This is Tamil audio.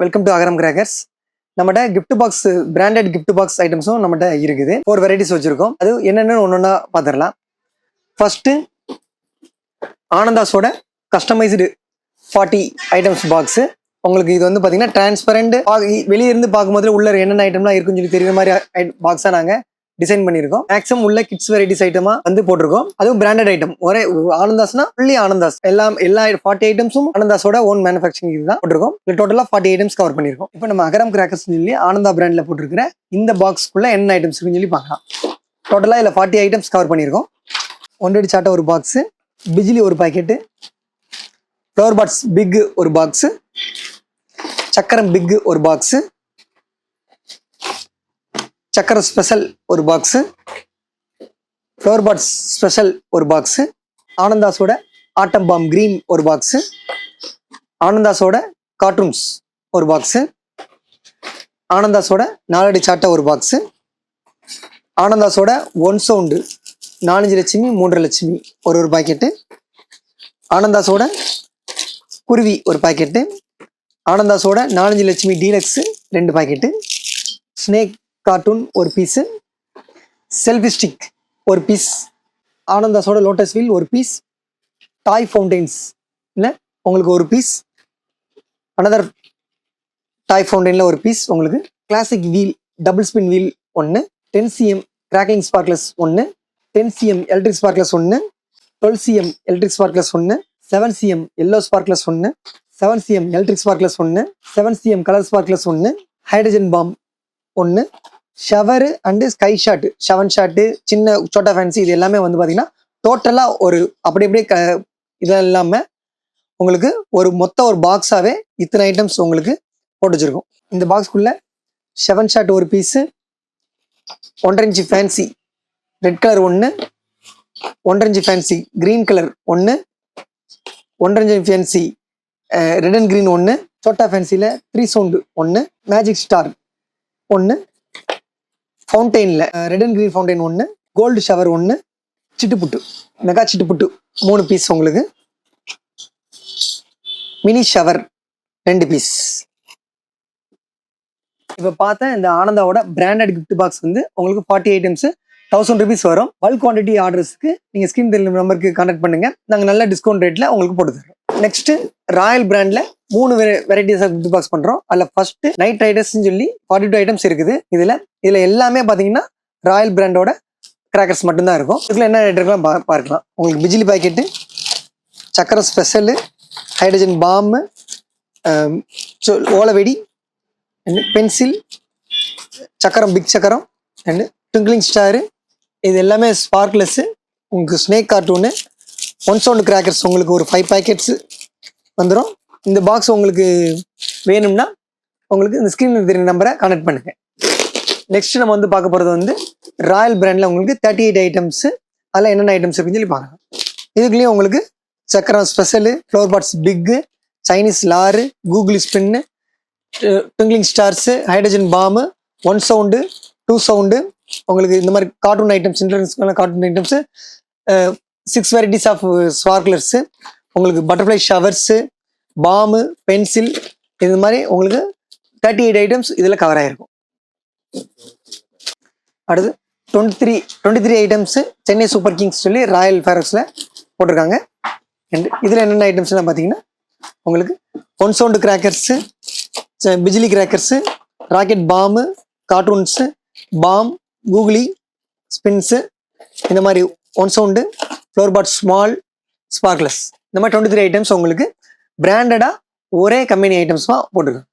Welcome to Agaram crackers. நம்மகிட்ட gift box, branded gift box ஐட்டம்ஸும் நம்மகிட்ட இருக்குது. 4 வெரைட்டிஸ் வச்சிருக்கோம். அது என்னென்னு ஒன்னொன்னா பார்த்துடலாம். ஃபர்ஸ்ட் ஆனந்தாஸோட கஸ்டமைஸ்டு 40 ஐட்டம்ஸ் பாக்ஸ். உங்களுக்கு இது வந்து பார்த்தீங்கன்னா டிரான்ஸ்பரண்ட், வெளியே இருந்து பார்க்கும்போது உள்ள என்னென்ன ஐட்டம்லாம் இருக்குன்னு சொல்லி தெரியுற மாதிரி பாக்ஸாக நாங்கள் டிசைன் பண்ணியிருக்கோம். மேக்ஸிமம் உள்ள கிட்ஸ் வெரைட்டிஸ் ஐட்டமா வந்து போட்டிருக்கோம். அதுவும் பிராண்டட் ஐட்டம். ஒரே ஆனந்தாஸ்னா ஃபுல்லி ஆனந்தாஸ். எல்லா 40 ஐட்டம்ஸும் ஆனந்தாஸோட ஓன் மேனுஃபேக்சரிங் இதுதான் போட்டிருக்கோம். இல்லை டோட்டலாக 40 ஐட்டம்ஸ் கவர் பண்ணியிருக்கோம். இப்போ நம்ம அகரம் கிராக்கர்ஸ் சொல்லி ஆனந்தா பிராண்ட்ல போட்டிருக்கிற இந்த பாக்ஸ்க்குள்ள என்ன ஐட்டம்ஸ் இருக்குன்னு சொல்லி பார்க்கலாம். டோட்டலாக இதில் 40 ஐட்டம்ஸ் கவர் பண்ணியிருக்கோம். 1 சாட்டை ஒரு பாக்ஸு, பிஜிலி ஒரு பாக்கெட்டு, ஃப்ளவர் பாட்ஸ் பிக் ஒரு பாக்ஸு, சக்கரம் பிக் ஒரு பாக்ஸு, சக்கர ஸ்பெஷல் ஒரு பாக்ஸு, ஃப்ளவர் பாட்ஸ் ஸ்பெஷல் ஒரு பாக்ஸு, ஆனந்தாஸோட ஆட்டம் பாம் கிரீன் ஒரு பாக்ஸு, ஆனந்தாஸோட கார்ட்டூன்ஸ் ஒரு பாக்ஸு, ஆனந்தாஸோட 4 அடி சாட்டை ஒரு பாக்ஸு, ஆனந்தாஸோட 1 சவுண்டு 4 லட்சுமி 3 லட்சுமி ஒரு பாக்கெட்டு, ஆனந்தாஸோட குருவி ஒரு பாக்கெட்டு, ஆனந்தாஸோட 4 Lakshmi deluxe 2 packet, snake cartoon ஒரு பீஸு, செல்ஃபி ஸ்டிக் ஒரு பீஸ், ஆனந்தாஸோட லோட்டஸ் வீல் ஒரு பீஸ், டாய் ஃபவுண்டைன்ஸ் இல்லை உங்களுக்கு ஒரு பீஸ், அனதர் டாய் ஃபவுண்டைனில் ஒரு பீஸ் உங்களுக்கு, classic wheel double spin wheel 1, 10 cm cracking sparklers 1, 10 cm electric sparklers 1, 12 cm electric sparklers 1, 7 cm yellow sparklers 1, 7 cm electric sparklers 1, 7 cm colour sparklers 1, hydrogen bomb 1, shower and sky shot, ஷவன் ஷாட்டு, சின்ன சோட்டா ஃபேன்சி, இது எல்லாமே வந்து பார்த்தீங்கன்னா டோட்டலாக ஒரு அப்படி இதெல்லாம் இல்லாமல் உங்களுக்கு ஒரு பாக்ஸாகவே இத்தனை ஐட்டம்ஸ் உங்களுக்கு போட்டு வச்சுருக்கோம். இந்த பாக்ஸ்க்குள்ளே ஷவன் ஷாட் ஒரு piece, 1.5 inch fancy red colour 1, 1.5 inch fancy green colour 1, 1.5 inch fancy red and green 1, சோட்டா ஃபேன்சியில் 3 சவுண்டு 1, மேஜிக் ஸ்டார் 1, ஃபவுண்டெயினில் red and green fountain 1, gold shower 1, சிட்டுப்புட்டு மெகா சிட்டுப்புட்டு 3 பீஸ் உங்களுக்கு, மினி ஷவர் 2 பீஸ். இப்போ பார்த்தா இந்த ஆனந்தாவோட பிராண்டட் கிஃப்ட் பாக்ஸ் வந்து உங்களுக்கு 40 ஐட்டம்ஸ் 1000 rupees வரும். பல்க் குவான்டிட்டி ஆர்டர்ஸ்க்கு நீங்கள் ஸ்கிரீன் தெரியும் நம்பருக்கு கான்டாக்ட் பண்ணுங்க. நாங்கள் நல்ல டிஸ்கவுண்ட் ரேட்டில் உங்களுக்கு போட்டு தரோம். நெக்ஸ்ட் ராயல் பிராண்ட்ல 3 வெரைட்டிஸ் ஆஃப் கிஃப்ட் பாக்ஸ் பண்றோம். அதில் ஃபர்ஸ்ட் நைட் ரைடர்ஸ்ன்னு சொல்லி 42 ஐட்டம்ஸ் இருக்குது. இதுல எல்லாமே பார்த்தீங்கன்னா ராயல் பிராண்டோட கிராக்கர்ஸ் மட்டும்தான் இருக்கும். இதுல என்ன ரேட் இருக்கலாம் பார்க்கலாம். உங்களுக்கு பிஜிலி பாக்கெட்டு, சக்கர ஸ்பெஷலு, ஹைட்ரஜன் பாம்பு, ஓலவெடி, பென்சில், சக்கரம் பிக் சக்கரம் அண்டு ட்விங்க்லிங் ஸ்டாரு, இது எல்லாமே ஸ்பார்க்லெஸ்ஸு, உங்களுக்கு ஸ்னேக் கார்ட்டூனு, 1 சவுண்ட் கிராக்கர்ஸ் உங்களுக்கு ஒரு 5 பேக்கெட்ஸ் வந்துடும். இந்த பாக்ஸ் உங்களுக்கு வேணும்னா உங்களுக்கு இந்த ஸ்க்ரீனில் தெரியுற நம்பரை கான்டாக்ட் பண்ணுங்க. நெக்ஸ்ட் நம்ம வந்து பார்க்க போகிறது வந்து ராயல் பிராண்டில் உங்களுக்கு 38 ஐட்டம்ஸு. அதில் என்னென்ன ஐட்டம்ஸ் இருக்குன்னு சொல்லி பார்க்கலாம். இதுக்குள்ளேயும் உங்களுக்கு சக்கரம் special, flower pots big, Chinese லாரு, Google spin, twinkling stars, hydrogen bomb, 1 sound 2 sound, உங்களுக்கு இந்த மாதிரி cartoon items, international cartoon items, 6 varieties of sparklers, உங்களுக்கு பட்டர்ஃப்ளை ஷவர்ஸு, பாமு, பென்சில், இது மாதிரி உங்களுக்கு 38 ஐட்டம்ஸ் இதில் கவர் ஆகிருக்கும். அடுத்து 23 ஐட்டம்ஸு சென்னை சூப்பர் கிங்ஸ் சொல்லி ராயல் ஃபேரக்ஸில் போட்டிருக்காங்க. அண்ட் இதில் என்னென்ன ஐட்டம்ஸ்லாம் பார்த்தீங்கன்னா உங்களுக்கு 1 சவுண்டு கிராக்கர்ஸு, பிஜிலி கிராக்கர்ஸு, ராக்கெட் பாம்பு, கார்ட்டூன்ஸு, பாம், கூகுளி ஸ்பின்ஸு, இந்த மாதிரி 1 sound, flower pot small, sparklers, இந்த மாதிரி 23 ஐட்டம்ஸ் உங்களுக்கு பிராண்டடாக ஒரே கம்பெனி ஐட்டம்ஸ் தான் போட்டிருக்கோம்.